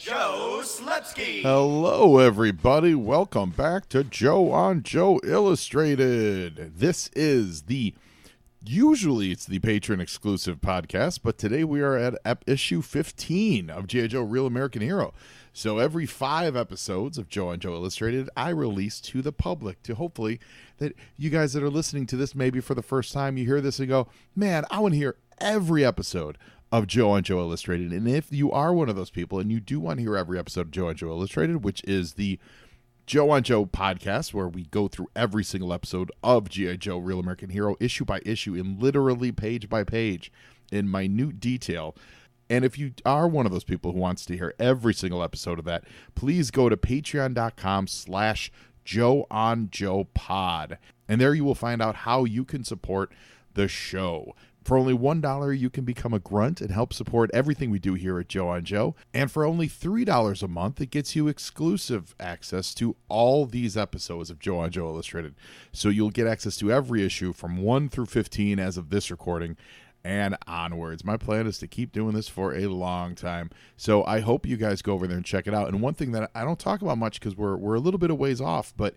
Joe Slepsky. Hello, everybody. Welcome back to Joe on Joe Illustrated. This is usually it's the Patron exclusive podcast, but today we are at issue 15 of G.I. Joe Real American Hero. So every 5 episodes of Joe on Joe Illustrated, I release to the public to hopefully that you guys that are listening to this maybe for the first time, you hear this and go, man, I want to hear every episode of Joe on Joe Illustrated. And if you are one of those people and you do want to hear every episode of Joe on Joe Illustrated, which is the Joe on Joe podcast, where we go through every single episode of G.I. Joe Real American Hero, issue by issue, and literally page by page in minute detail. And if you are one of those people who wants to hear every single episode of that, please go to patreon.com/JoeOnJoePod. And there you will find out how you can support the show. For only $1, you can become a grunt and help support everything we do here at Joe on Joe. And for only $3 a month, it gets you exclusive access to all these episodes of Joe on Joe Illustrated. So you'll get access to every issue from 1 through 15 as of this recording and onwards. My plan is to keep doing this for a long time. So I hope you guys go over there and check it out. And one thing that I don't talk about much because we're a little bit of ways off, but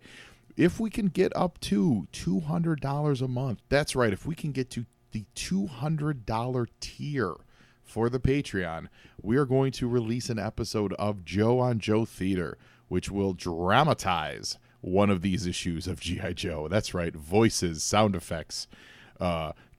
if we can get up to $200 a month, that's right, if we can get to the $200 tier for the Patreon, we are going to release an episode of Joe on Joe Theater, which will dramatize one of these issues of G.I. Joe. That's right, voices, sound effects,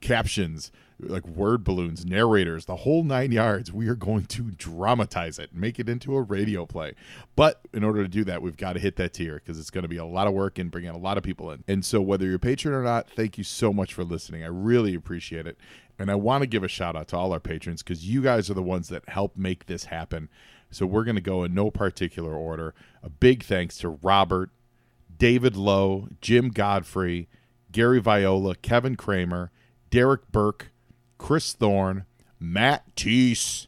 captions, like word balloons, narrators, the whole 9 yards. We are going to dramatize it, make it into a radio play. But in order to do that, we've got to hit that tier because it's going to be a lot of work and bring in a lot of people in. And so whether you're a patron or not, thank you so much for listening. I really appreciate it. And I want to give a shout out to all our patrons because you guys are the ones that help make this happen. So we're going to go in no particular order. A big thanks to Robert, David Lowe, Jim Godfrey, Gary Viola, Kevin Kramer, Derek Burke, Chris Thorne, Matt Teese,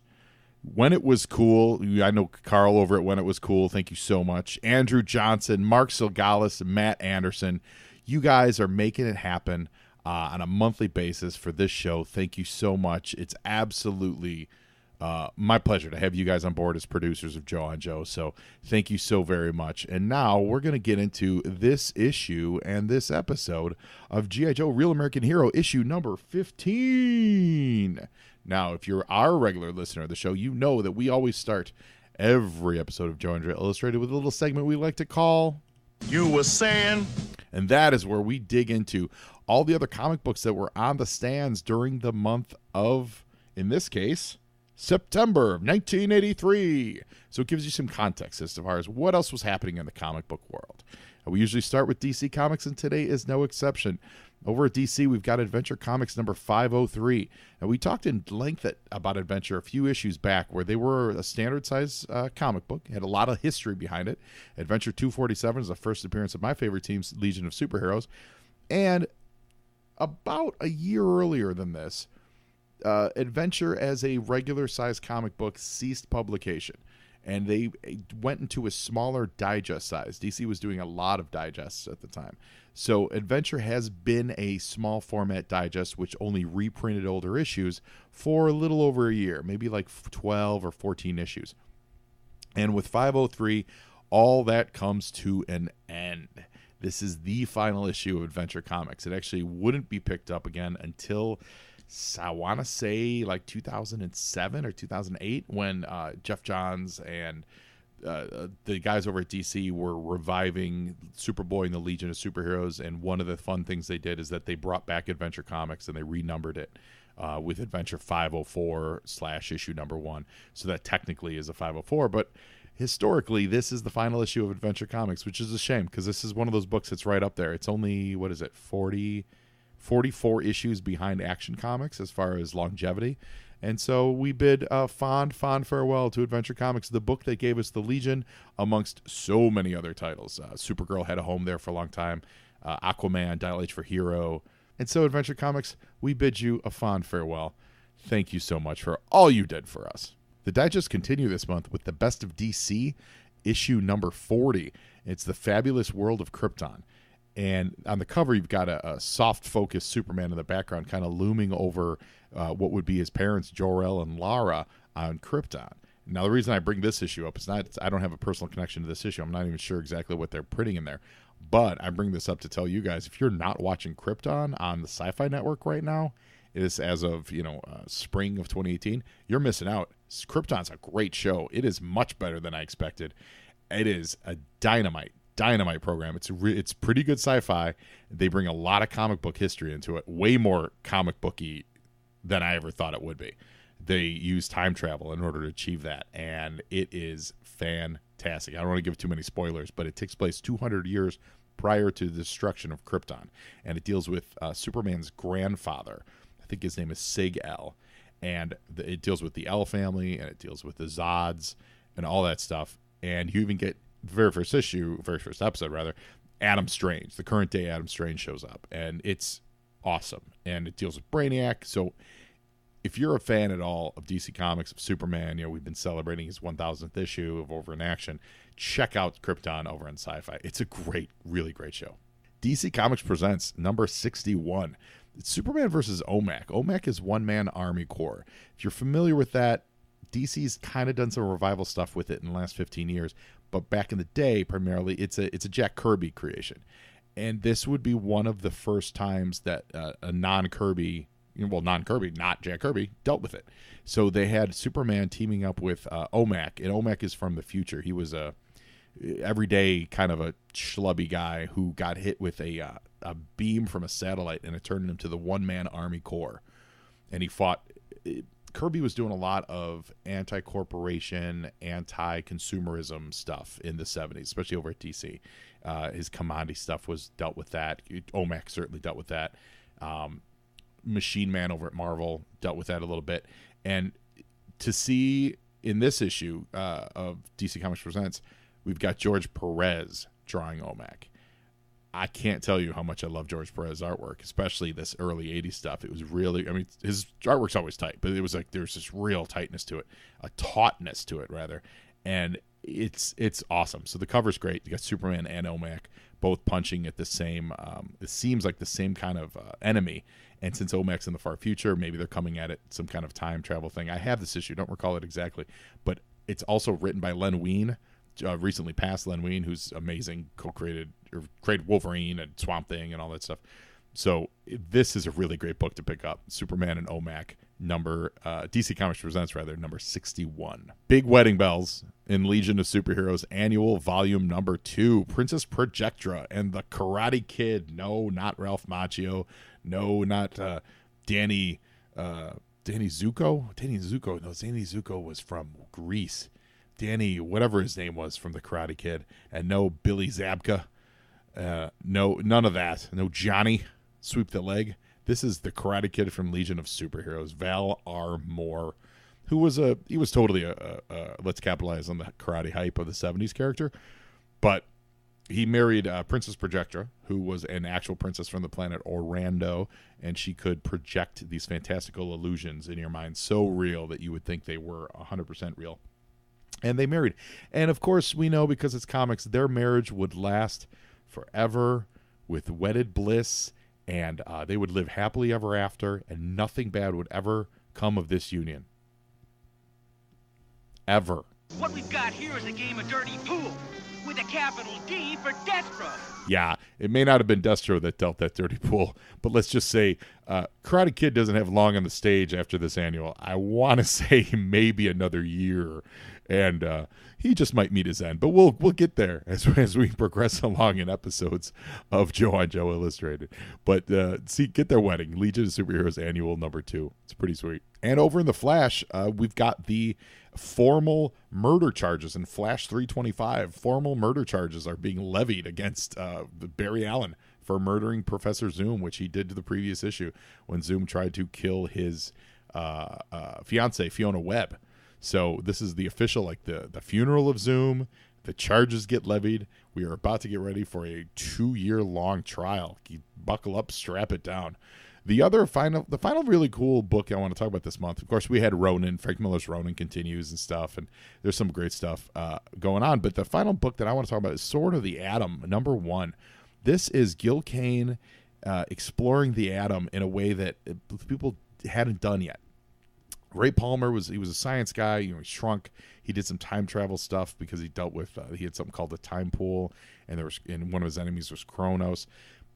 When It Was Cool. I know Carl over at When It Was Cool. Thank you so much. Andrew Johnson, Mark Silgalis, and Matt Anderson. You guys are making it happen on a monthly basis for this show. Thank you so much. It's absolutely my pleasure to have you guys on board as producers of Joe on Joe. So thank you so very much. And now we're going to get into this issue and this episode of G.I. Joe Real American Hero, issue number 15. Now, if you're our regular listener of the show, you know that we always start every episode of Joe on Joe Illustrated with a little segment we like to call You Were Saying. And that is where we dig into all the other comic books that were on the stands during the month of, in this case, September of 1983. So it gives you some context as far as what else was happening in the comic book world. And we usually start with DC Comics, and today is no exception. Over at DC, we've got Adventure Comics number 503. And we talked in length about Adventure a few issues back where they were a standard size comic book. It had a lot of history behind it. Adventure 247 is the first appearance of my favorite team's Legion of Superheroes. And about a year earlier than this, Adventure as a regular size comic book ceased publication, and they went into a smaller digest size. DC was doing a lot of digests at the time. So Adventure has been a small format digest which only reprinted older issues for a little over a year, maybe like 12 or 14 issues. And with 503, all that comes to an end. This is the final issue of Adventure Comics. It actually wouldn't be picked up again until I want to say like 2007 or 2008 when Jeff Johns and the guys over at DC were reviving Superboy and the Legion of Superheroes. And one of the fun things they did is that they brought back Adventure Comics and they renumbered it with Adventure 504/issue number 1. So that technically is a 504, but historically, this is the final issue of Adventure Comics, which is a shame because this is one of those books that's right up there. It's only, 44 issues behind Action Comics as far as longevity. And so we bid a fond farewell to Adventure Comics, the book that gave us the Legion amongst so many other titles. Supergirl had a home there for a long time. Aquaman, Dial H for Hero. And so Adventure Comics, we bid you a fond farewell. Thank you so much for all you did for us. The digests continue this month with the Best of DC, issue number 40. It's the Fabulous World of Krypton. And on the cover, you've got a soft-focused Superman in the background kind of looming over what would be his parents, Jor-El and Lara, on Krypton. Now, the reason I bring this issue up is I don't have a personal connection to this issue. I'm not even sure exactly what they're printing in there. But I bring this up to tell you guys, if you're not watching Krypton on the Sci-Fi Network right now, it is as of, spring of 2018, you're missing out. Krypton's a great show. It is much better than I expected. It is a dynamite program. It's pretty good sci-fi. They bring a lot of comic book history into it, way more comic booky than I ever thought it would be. They use time travel in order to achieve that, and it is fantastic. I don't want to give too many spoilers, but it takes place 200 years prior to the destruction of Krypton, and it deals with Superman's grandfather. I think his name is Sig-El, and it deals with the El family, and it deals with the Zods, and all that stuff. And you even get the very first episode, Adam Strange, the current day Adam Strange shows up, and it's awesome. And it deals with Brainiac. So if you're a fan at all of DC Comics, of Superman, we've been celebrating his 1000th issue of Over in Action. Check out Krypton over on Sci-Fi. It's a really great show. DC Comics presents number 61. It's Superman versus OMAC. OMAC is One Man Army Corps. If you're familiar with that, DC's kind of done some revival stuff with it in the last 15 years. But back in the day, primarily, it's a Jack Kirby creation. And this would be one of the first times that a non-Kirby, not Jack Kirby, dealt with it. So they had Superman teaming up with OMAC, and OMAC is from the future. He was a everyday kind of a schlubby guy who got hit with a beam from a satellite, and it turned him to the one-man Army Corps. And he fought. Kirby was doing a lot of anti-corporation, anti-consumerism stuff in the 70s, especially over at DC. His Commandi stuff was dealt with that. OMAC certainly dealt with that. Machine Man over at Marvel dealt with that a little bit. And to see in this issue of DC Comics Presents, we've got George Perez drawing OMAC. I can't tell you how much I love George Perez's artwork, especially this early 80s stuff. It was really, his artwork's always tight, but it was like there's this real tightness to it, a tautness to it, rather. And it's awesome. So the cover's great. You got Superman and OMAC both punching at the same, it seems like the same kind of enemy. And since OMAC's in the far future, maybe they're coming at it some kind of time travel thing. I have this issue, don't recall it exactly, but it's also written by Len Wein. Recently passed Len Wein, who's amazing, created Wolverine and Swamp Thing and all that stuff. So this is a really great book to pick up. Superman and OMAC, DC Comics Presents, number 61. Big Wedding Bells in Legion of Superheroes Annual Volume number 2. Princess Projectra and the Karate Kid. No, not Ralph Macchio. No, not Danny Zuko. Danny Zuko was from Greece. Danny, whatever his name was from the Karate Kid, and no Billy Zabka, no, none of that. No Johnny, sweep the leg. This is the Karate Kid from Legion of Superheroes, Val R. Moore, who was totally a let's capitalize on the karate hype of the 70s character, but he married Princess Projectra, who was an actual princess from the planet Orlando, and she could project these fantastical illusions in your mind so real that you would think they were 100% real. And they married. And, of course, we know because it's comics, their marriage would last forever with wedded bliss, and they would live happily ever after, and nothing bad would ever come of this union. Ever. What we've got here is a game of dirty pool with a capital D for Destro. Yeah, it may not have been Destro that dealt that dirty pool, but let's just say Karate Kid doesn't have long on the stage after this annual. I want to say maybe another year, and he just might meet his end. But we'll get there as we progress along in episodes of Joe on Joe Illustrated. But get their wedding, Legion of Superheroes Annual number 2. It's pretty sweet. And over in the Flash, we've got the formal murder charges in Flash 325. Formal murder charges are being levied against Barry Allen for murdering Professor Zoom, which he did to the previous issue when Zoom tried to kill his fiancée, Fiona Webb. So this is the official, the funeral of Zoom. The charges get levied. We are about to get ready for a 2-year-long trial. Buckle up, strap it down. The final really cool book I want to talk about this month, of course, we had Ronin. Frank Miller's Ronin continues and stuff, and there's some great stuff going on. But the final book that I want to talk about is Sword of the Atom, number 1. This is Gil Kane exploring the atom in a way that people hadn't done yet. Ray Palmer was a science guy. He shrunk. He did some time travel stuff because he dealt with he had something called the time pool, and one of his enemies was Kronos.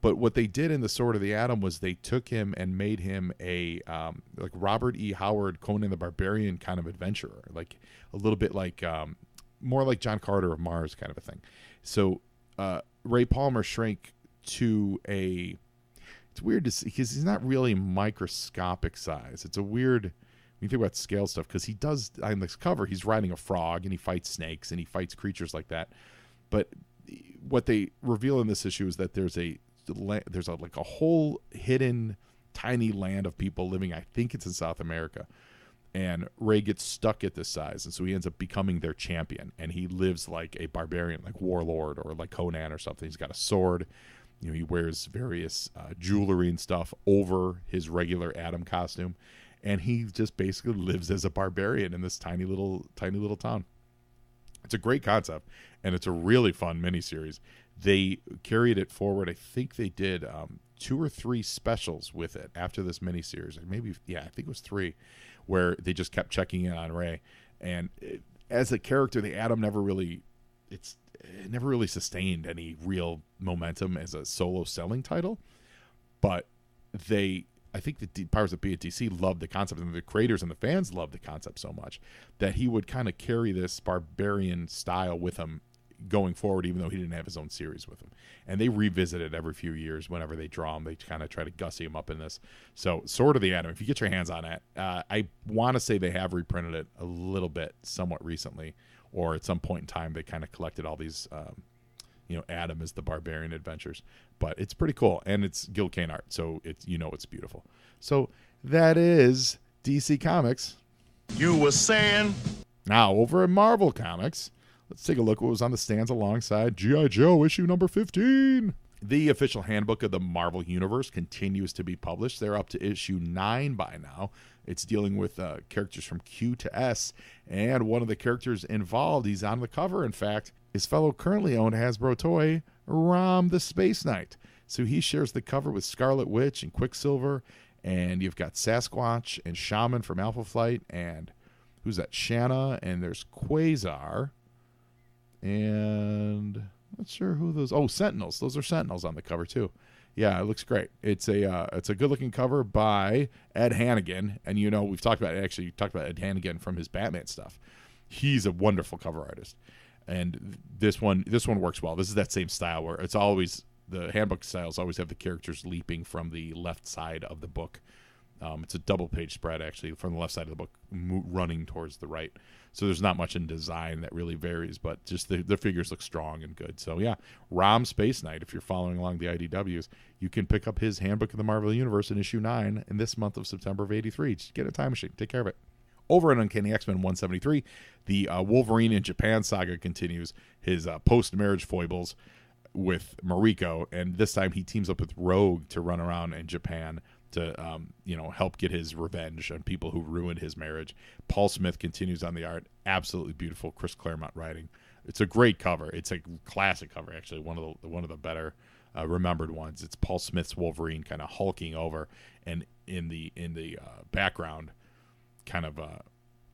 But what they did in the Sword of the Atom was they took him and made him a like Robert E. Howard, Conan the Barbarian kind of adventurer, like a little bit like more like John Carter of Mars kind of a thing. So Ray Palmer shrank to a. It's weird to see because he's not really microscopic size. It's a weird when you think about scale stuff because he does on this cover. He's riding a frog and he fights snakes and he fights creatures like that. But what they reveal in this issue is that there's like a whole hidden tiny land of people living. I think it's in South America, and Ray gets stuck at this size, and so he ends up becoming their champion. And he lives like a barbarian, like Warlord or like Conan or something. He's got a sword. You know, he wears various jewelry and stuff over his regular Atom costume, and he just basically lives as a barbarian in this tiny little town. It's a great concept, and it's a really fun miniseries. They carried it forward. I think they did 2 or 3 specials with it after this miniseries. Maybe, I think it was 3, where they just kept checking in on Ray. And as a character, the Atom never really sustained any real momentum as a solo selling title. But I think the powers that be at DC loved the concept, and the creators and the fans loved the concept so much that he would kind of carry this barbarian style with him going forward, even though he didn't have his own series with him. And they revisit it every few years. Whenever they draw him, they kind of try to gussy him up in this. So Sword of the Atom, if you get your hands on it, I want to say they have reprinted it a little bit somewhat recently, or at some point in time they kind of collected all these Atom is the Barbarian adventures. But it's pretty cool, and it's Gil Kane art, so it's beautiful. So that is DC Comics. You were saying? Now over at Marvel Comics, let's take a look what was on the stands alongside G.I. Joe issue number 15. The official handbook of the Marvel Universe continues to be published. They're up to issue 9 by now. It's dealing with characters from Q to S, and one of the characters involved, he's on the cover, in fact, his fellow currently owned Hasbro toy, Rom the Space Knight. So he shares the cover with Scarlet Witch and Quicksilver, and you've got Sasquatch and Shaman from Alpha Flight, and who's that? Shanna, and there's Quasar, and not sure who those. Oh, Sentinels. Those are Sentinels on the cover too. Yeah, it looks great. It's a good looking cover by Ed Hannigan, and we've talked about Ed Hannigan from his Batman stuff. He's a wonderful cover artist, and this one works well. This is that same style where it's always the handbook styles always have the characters leaping from the left side of the book. It's a double page spread actually from the left side of the book, running towards the right. So there's not much in design that really varies, but just the figures look strong and good. So yeah, Rom Space Knight, if you're following along the IDWs, you can pick up his Handbook of the Marvel Universe in issue 9 in this month of September of 83. Just get a time machine. Take care of it. Over at Uncanny X-Men 173, the Wolverine in Japan saga continues his post-marriage foibles with Mariko, and this time he teams up with Rogue to run around in Japan to help get his revenge on people who ruined his marriage. Paul Smith continues on the art. Absolutely beautiful. Chris Claremont writing. It's a great cover. It's a classic cover, actually. One of the better remembered ones. It's Paul Smith's Wolverine kind of hulking over, and in the background, kind of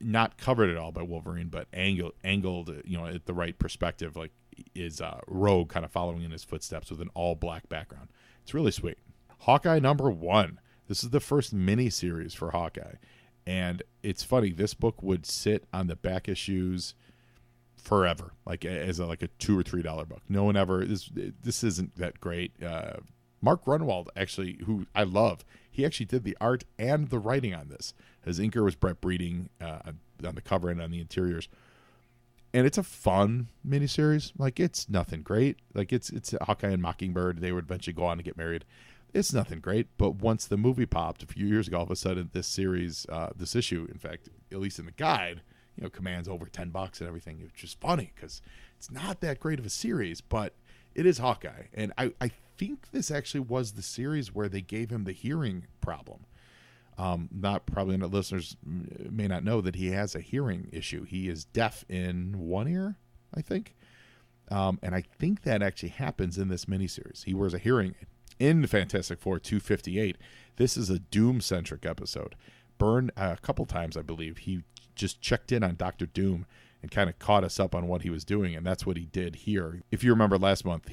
not covered at all by Wolverine, but angled at the right perspective, like is Rogue kind of following in his footsteps with an all black background. It's really sweet. Hawkeye number 1. This is the first mini series for Hawkeye, and it's funny. This book would sit on the back issues forever, like as a $2 or $3 book. No one ever. This isn't that great. Mark Grunwald, actually, who I love, he actually did the art and the writing on this. His inker was Brett Breeding on the cover and on the interiors. And it's a fun miniseries. Like, it's nothing great. Like, it's Hawkeye and Mockingbird. They would eventually go on to get married. It's nothing great. But once the movie popped a few years ago, all of a sudden this series, this issue, in fact, at least in the guide, commands over $10 and everything, which is funny because it's not that great of a series, but it is Hawkeye. And I think this actually was the series where they gave him the hearing problem. Probably listeners may not know that he has a hearing issue. He is deaf in one ear, I think. And I think that actually happens in this miniseries. He wears a hearing aid. In Fantastic Four 258, this is a Doom-centric episode. Byrne, a couple times, I believe, he just checked in on Dr. Doom and kind of caught us up on what he was doing, and that's what he did here. If you remember last month,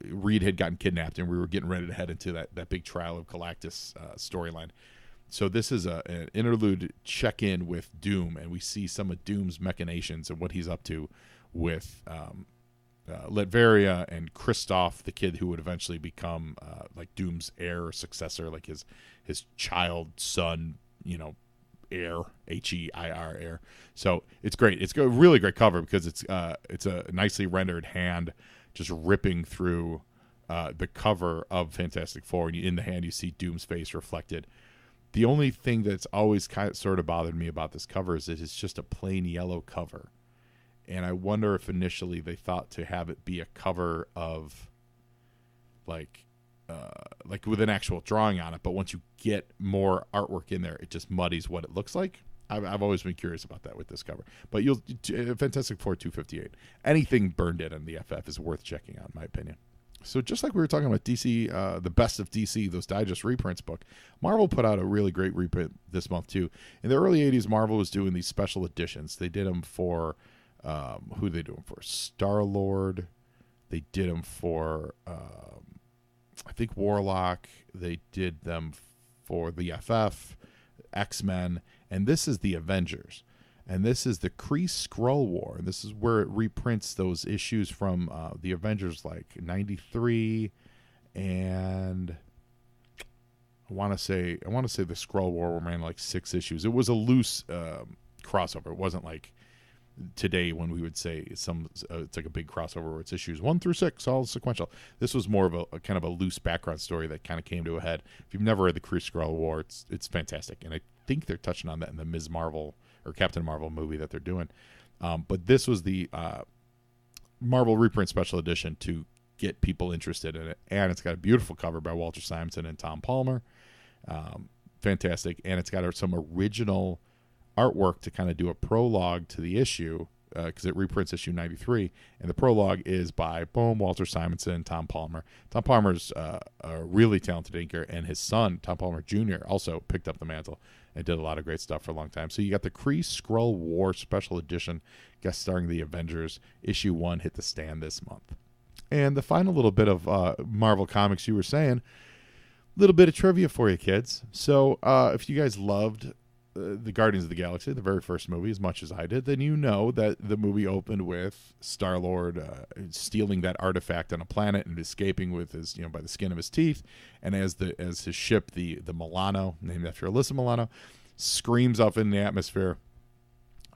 Reed had gotten kidnapped, and we were getting ready to head into that big trial of Galactus storyline. So this is an interlude check-in with Doom, and we see some of Doom's machinations and what he's up to with Latveria and Kristoff, the kid who would eventually become like Doom's heir or successor, like his child son, heir, H-E-I-R, heir. So it's great. It's a really great cover because it's a nicely rendered hand just ripping through the cover of Fantastic Four, and in the hand you see Doom's face reflected. The only thing that's always sort of bothered me about this cover is that it's just a plain yellow cover. And I wonder if initially they thought to have it be a cover of like with an actual drawing on it, but once you get more artwork in there, it just muddies what it looks like. I've always been curious about that with this cover. But Fantastic Four 258. Anything Byrne did on the FF is worth checking out, in my opinion. So just like we were talking about DC, the Best of DC, those digest reprints book, Marvel put out a really great reprint this month too. In the early 80s, Marvel was doing these special editions. They did them for who they do them for? Star-Lord. They did them for I think Warlock. They did them for the FF, X-Men, and this is the Avengers. And this is the Kree-Skrull War. And this is where it reprints those issues from the Avengers, like 93, and I want to say the Skrull War ran like 6 issues. It was a loose crossover. It wasn't like today when we would say it's like a big crossover where it's issues 1 through 6 all sequential. This was more of a kind of a loose background story that kind of came to a head. If you've never read the Kree-Skrull War, it's fantastic, and I think they're touching on that in the Ms. Marvel or Captain Marvel movie that they're doing. But this was the Marvel reprint special edition to get people interested in it, and it's got a beautiful cover by Walter Simonson and Tom Palmer. Fantastic, and it's got some original artwork to kind of do a prologue to the issue because it reprints issue 93, and the prologue is by Walter Simonson and Tom Palmer. Tom Palmer's a really talented inker, and his son, Tom Palmer Jr., also picked up the mantle and did a lot of great stuff for a long time. So you got the Kree-Skrull War special edition, guest starring the Avengers. Issue 1 hit the stand this month. And the final little bit of Marvel Comics you were saying, a little bit of trivia for you kids. So if you guys loved the Guardians of the Galaxy, the very first movie, as much as I did, then you know that the movie opened with Star-Lord stealing that artifact on a planet and escaping with his, by the skin of his teeth. And as his ship, the Milano, named after Alyssa Milano, screams up in the atmosphere,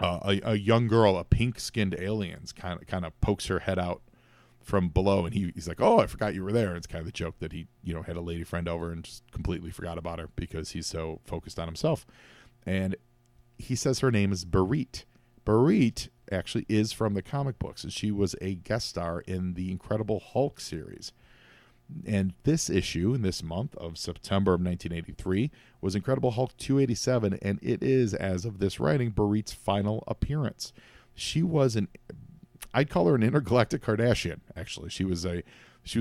a young girl, a pink-skinned alien, kind of pokes her head out from below, and he's like, "Oh, I forgot you were there." And it's kind of the joke that he, had a lady friend over and just completely forgot about her because he's so focused on himself. And he says her name is Barit. Barit actually is from the comic books, and she was a guest star in the Incredible Hulk series. And this issue, in this month of September of 1983, was Incredible Hulk 287, and it is, as of this writing, Barit's final appearance. She was I'd call her an intergalactic Kardashian, actually. She was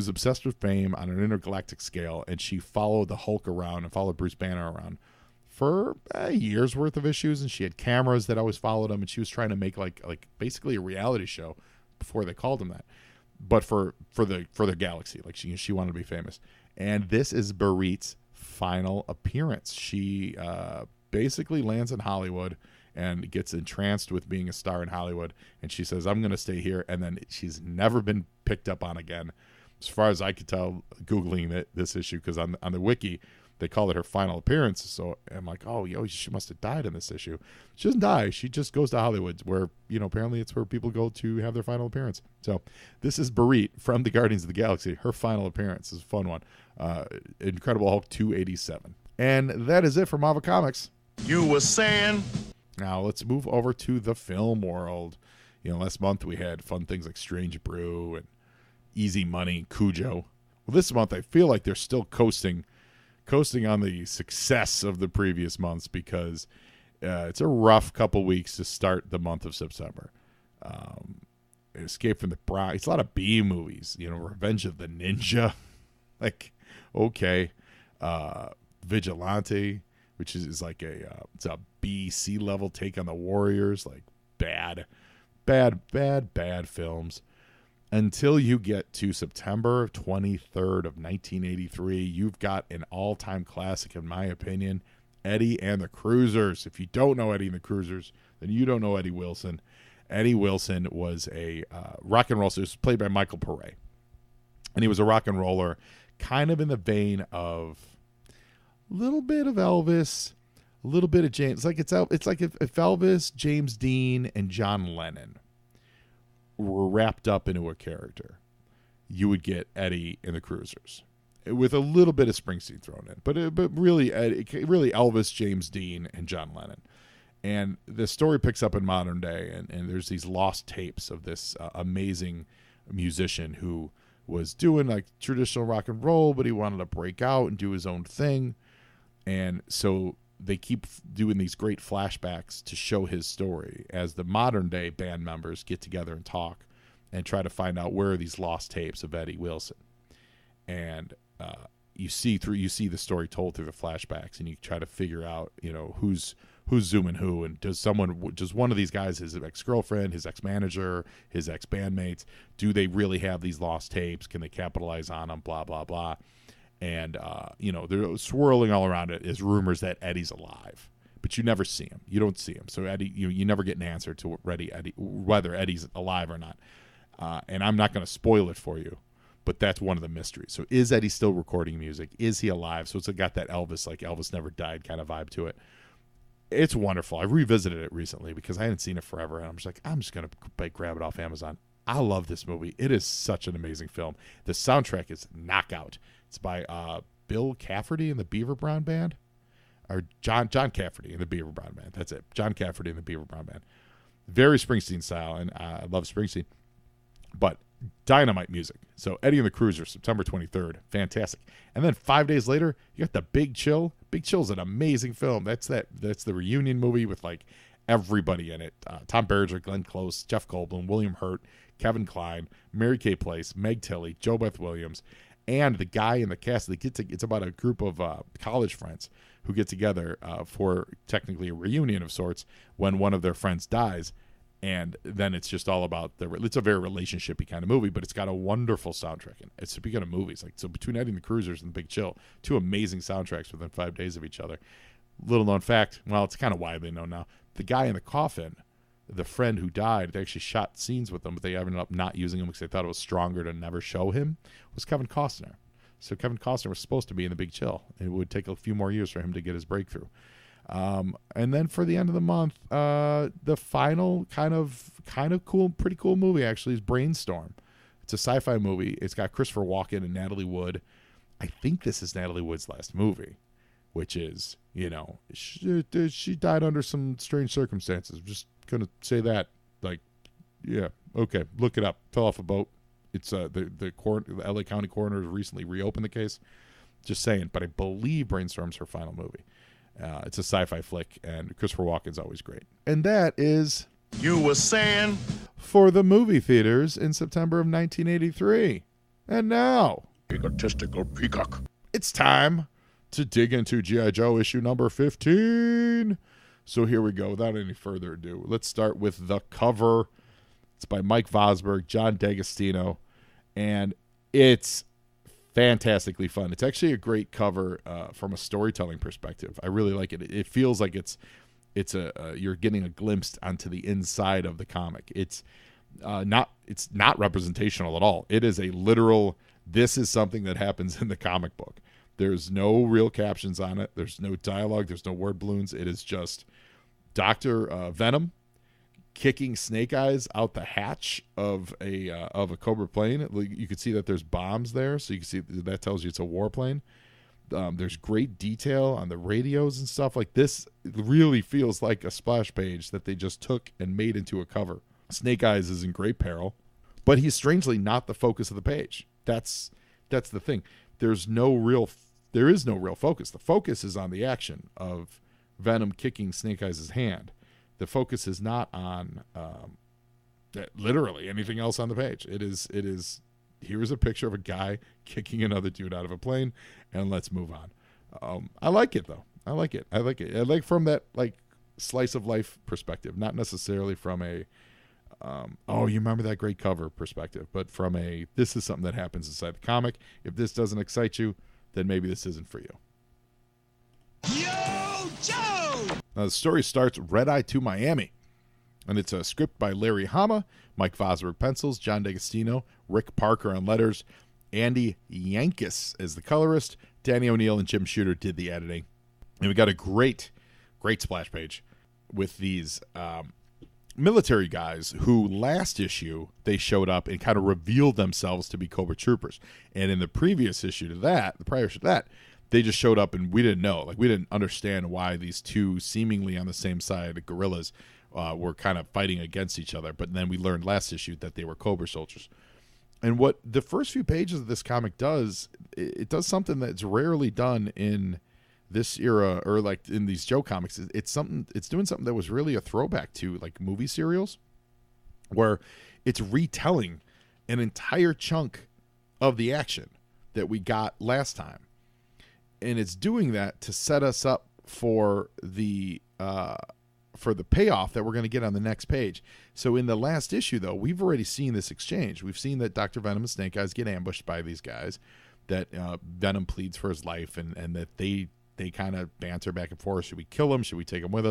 obsessed with fame on an intergalactic scale, and she followed the Hulk around and followed Bruce Banner around for a year's worth of issues, and she had cameras that always followed him, and she was trying to make like basically a reality show before they called him that, but for the galaxy. Like she wanted to be famous. And this is Barit's final appearance. She basically lands in Hollywood and gets entranced with being a star in Hollywood, and she says, "I'm going to stay here," and then she's never been picked up on again, as far as I could tell, Googling this issue, because on the wiki they call it her final appearance. So I'm like, oh, she must have died in this issue. She doesn't die. She just goes to Hollywood, where, apparently it's where people go to have their final appearance. So this is Barit from the Guardians of the Galaxy. Her final appearance is a fun one. Incredible Hulk 287. And that is it for Marvel Comics. You were saying? Now let's move over to the film world. Last month we had fun things like Strange Brew and Easy Money, Cujo. Well, this month I feel like they're still coasting on the success of the previous months, because it's a rough couple weeks to start the month of September. Escape from the Bronx. It's a lot of B movies. Revenge of the Ninja. Okay. Vigilante, which is like it's a B, C level take on the Warriors. Bad. bad films. Until you get to September 23rd of 1983, you've got an all-time classic, in my opinion, Eddie and the Cruisers. If you don't know Eddie and the Cruisers, then you don't know Eddie Wilson. Eddie Wilson was a rock and roll star. He was played by Michael Pare. And he was a rock and roller, kind of in the vein of a little bit of Elvis, a little bit of James. It's like if Elvis, James Dean, and John Lennon were wrapped up into a character, you would get Eddie and the Cruisers, with a little bit of Springsteen thrown in, but really Elvis, James Dean, and John Lennon. And the story picks up in modern day, and there's these lost tapes of this amazing musician who was doing like traditional rock and roll, but he wanted to break out and do his own thing. And so they keep doing these great flashbacks to show his story as the modern day band members get together and talk and try to find out where are these lost tapes of Eddie Wilson. And you see the story told through the flashbacks, and you try to figure out, who's zooming who, and does one of these guys, his ex-girlfriend, his ex-manager, his ex-bandmates, do they really have these lost tapes? Can they capitalize on them? Blah, blah, blah. And, they're swirling all around it is rumors that Eddie's alive, but you never see him. You don't see him. So Eddie, you never get an answer to whether Eddie's alive or not. And I'm not going to spoil it for you, but that's one of the mysteries. So is Eddie still recording music? Is he alive? So it's got that Elvis, like Elvis never died kind of vibe to it. It's wonderful. I revisited it recently because I hadn't seen it forever, and I'm just going to grab it off Amazon. I love this movie. It is such an amazing film. The soundtrack is knockout. It's by Bill Cafferty and the Beaver Brown Band, or John Cafferty and the Beaver Brown Band. That's it. John Cafferty and the Beaver Brown Band. Very Springsteen style, and I love Springsteen. But dynamite music. So Eddie and the Cruisers, September 23rd. Fantastic. And then 5 days later, you got The Big Chill. Big Chill's an amazing film. That's the reunion movie with like everybody in it. Tom Berenger, Glenn Close, Jeff Goldblum, William Hurt, Kevin Kline, Mary Kay Place, Meg Tilly, Jo Beth Williams, and the guy in the cast. It's about a group of college friends who get together for technically a reunion of sorts when one of their friends dies. And then it's just all about it's a very relationshipy kind of movie, but it's got a wonderful soundtrack in it. It's speaking of movies, so between Eddie and the Cruisers and Big Chill, two amazing soundtracks within 5 days of each other. Little known fact, well, it's kind of widely known now. The guy in the coffin, the friend who died, they actually shot scenes with him, but they ended up not using him because they thought it was stronger to never show him, was Kevin Costner. So Kevin Costner was supposed to be in The Big Chill. It would take a few more years for him to get his breakthrough. And then for the end of the month, the final kind of cool, pretty cool movie actually is Brainstorm. It's a sci-fi movie. It's got Christopher Walken and Natalie Wood. I think this is Natalie Wood's last movie, which is, she died under some strange circumstances. I'm just going to say that, yeah, okay, look it up. Fell off a boat. It's the LA County coroner recently reopened the case. Just saying, but I believe Brainstorm's her final movie. It's a sci-fi flick, and Christopher Walken's always great. And that is You were saying for the movie theaters in September of 1983. And now, egotistical peacock. it's time to dig into G.I. Joe issue number 15. So here we go. Without any further ado, let's start with the cover. It's by Mike Vosberg, John D'Agostino, and it's fantastically fun. It's actually a great cover from a storytelling perspective. I really like it. It feels like it's you're getting a glimpse onto the inside of the comic. It's not representational at all. It is a literal, this is something that happens in the comic book. There's no real captions on it. There's no dialogue. There's no word balloons. It is just Dr. Venom kicking Snake Eyes out the hatch of a Cobra plane. You can see that there's bombs there, so you can see that tells you it's a warplane. There's great detail on the radios and stuff like this. It really feels like a splash page that they just took and made into a cover. Snake Eyes is in great peril, but he's strangely not the focus of the page. That's the thing. There is no real focus. The focus is on the action of Venom kicking Snake Eyes' hand. The focus is not on literally anything else on the page. It is here's a picture of a guy kicking another dude out of a plane, and let's move on. I like it though. I like it. I like from that slice of life perspective, not necessarily from a oh, you remember that great cover perspective, but from this is something that happens inside the comic. If this doesn't excite you, then maybe this isn't for you. Yo, Joe! Now, the story starts Red Eye to Miami, and it's a script by Larry Hama, Mike Fosberg pencils, John D'Agostino, Rick Parker on letters, Andy Yankus as the colorist, Danny O'Neill and Jim Shooter did the editing. And we got a great splash page with these military guys who last issue they showed up and kind of revealed themselves to be Cobra Troopers. And in the previous issue to that, the prior issue to that, they just showed up and we didn't know. Like, we didn't understand why these two seemingly on the same side guerrillas were kind of fighting against each other. But then we learned last issue that they were Cobra soldiers. And what the first few pages of this comic does, it does something that's rarely done in this era, or like in these Joe comics. It's doing something that was really a throwback to like movie serials, where it's retelling an entire chunk of the action that we got last time. And it's doing that to set us up for the payoff that we're going to get on the next page. So in the last issue, though, we've already seen this exchange. We've seen that Dr. Venom and Snake Eyes get ambushed by these guys, that Venom pleads for his life, and that they kind of banter back and forth. Should we kill him? Should we take him with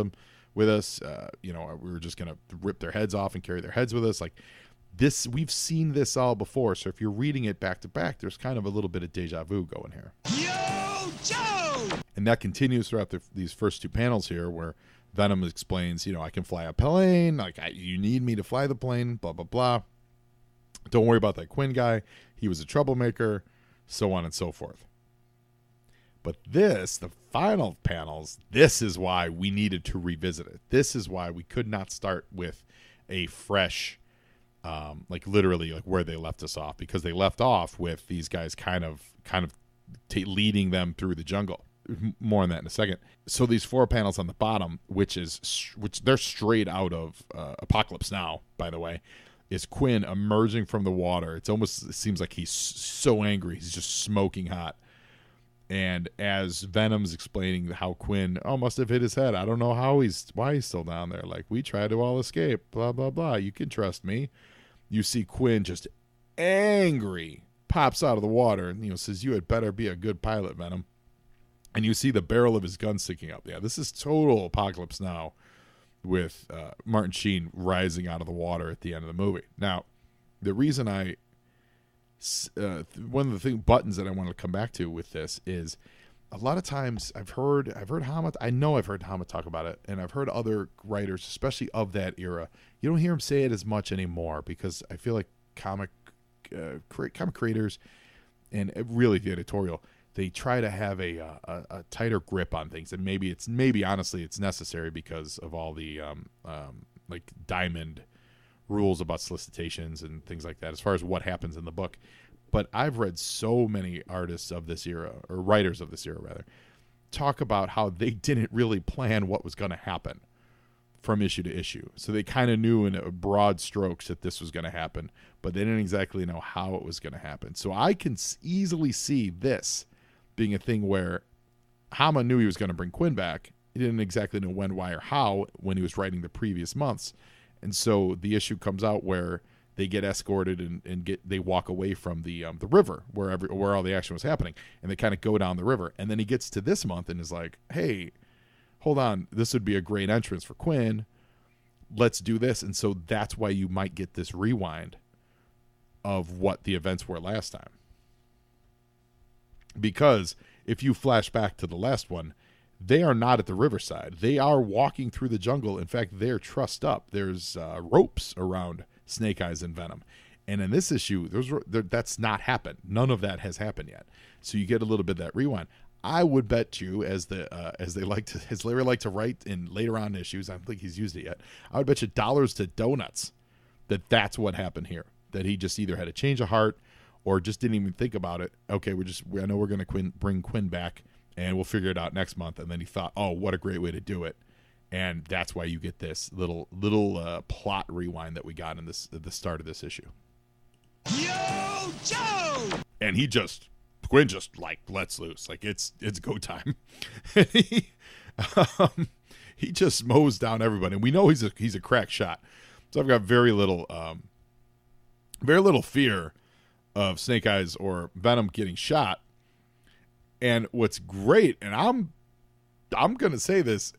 us? We were just going to rip their heads off and carry their heads with us. Like this, we've seen this all before. So if you're reading it back to back, there's kind of a little bit of deja vu going here. Yo, Joe! And that continues throughout these first two panels here, where Venom explains, I can fly a plane. Like, you need me to fly the plane, blah, blah, blah. Don't worry about that Quinn guy. He was a troublemaker, so on and so forth. But the final panels, this is why we needed to revisit it. This is why we could not start with a fresh, literally where they left us off, because they left off with these guys kind of leading them through the jungle. More on that in a second. So these 4 panels on the bottom, which they're straight out of Apocalypse Now, by the way, is Quinn emerging from the water. It seems like he's so angry. He's just smoking hot. And as Venom's explaining how Quinn, must have hit his head. I don't know why he's still down there. Like, we tried to all escape, blah, blah, blah. You can trust me. You see Quinn just angry, pops out of the water and, says, you had better be a good pilot, Venom. And you see the barrel of his gun sticking up. Yeah, this is total Apocalypse Now with Martin Sheen rising out of the water at the end of the movie. Now, the reason one of the buttons that I want to come back to with this is a lot of times I've heard Hama, I know I've heard Hama talk about it, and I've heard other writers, especially of that era. You don't hear him say it as much anymore, because I feel like comic creators and really the editorial, they try to have a tighter grip on things, and maybe honestly it's necessary because of all the Diamond rules about solicitations and things like that as far as what happens in the book. But I've read so many artists of this era, or writers of this era rather, talk about how they didn't really plan what was going to happen from issue to issue. So they kind of knew in a broad strokes that this was going to happen, but they didn't exactly know how it was going to happen. So I can easily see this being a thing where Hama knew he was going to bring Quinn back. He didn't exactly know when, why, or how when he was writing the previous months. And so the issue comes out where they get escorted and they walk away from the river where all the action was happening, and they kind of go down the river. And then he gets to this month and is like, hey, hold on, this would be a great entrance for Quinn. Let's do this. And so that's why you might get this rewind of what the events were last time. Because if you flash back to the last one, they are not at the riverside. They are walking through the jungle. In fact, they're trussed up. There's ropes around Snake Eyes and Venom. And in this issue, that's not happened. None of that has happened yet. So you get a little bit of that rewind. I would bet you, as Larry liked to write in later on issues, I don't think he's used it yet, I would bet you dollars to donuts that's what happened here. That he just either had a change of heart or just didn't even think about it. Okay, I know we're going to bring Quinn back, and we'll figure it out next month. And then he thought, oh, what a great way to do it. And that's why you get this little plot rewind that we got in at the start of this issue. Yo, Joe! And Quinn just lets loose. Like it's go time. He just mows down everybody. And we know he's a crack shot. So I've got very little fear of Snake Eyes or Venom getting shot. And what's great, and I'm going to say this,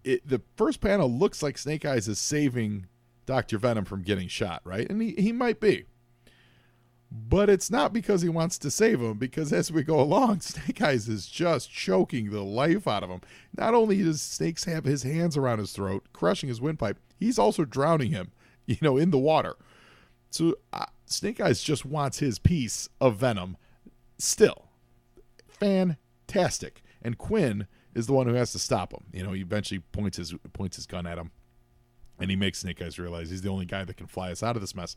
the first panel looks like Snake Eyes is saving Dr. Venom from getting shot, right? And he might be. But it's not because he wants to save him, because as we go along, Snake Eyes is just choking the life out of him. Not only does Snakes have his hands around his throat, crushing his windpipe, he's also drowning him, in the water. So Snake Eyes just wants his piece of Venom still. Fantastic. And Quinn is the one who has to stop him. He eventually points his gun at him, and he makes Snake Eyes realize he's the only guy that can fly us out of this mess.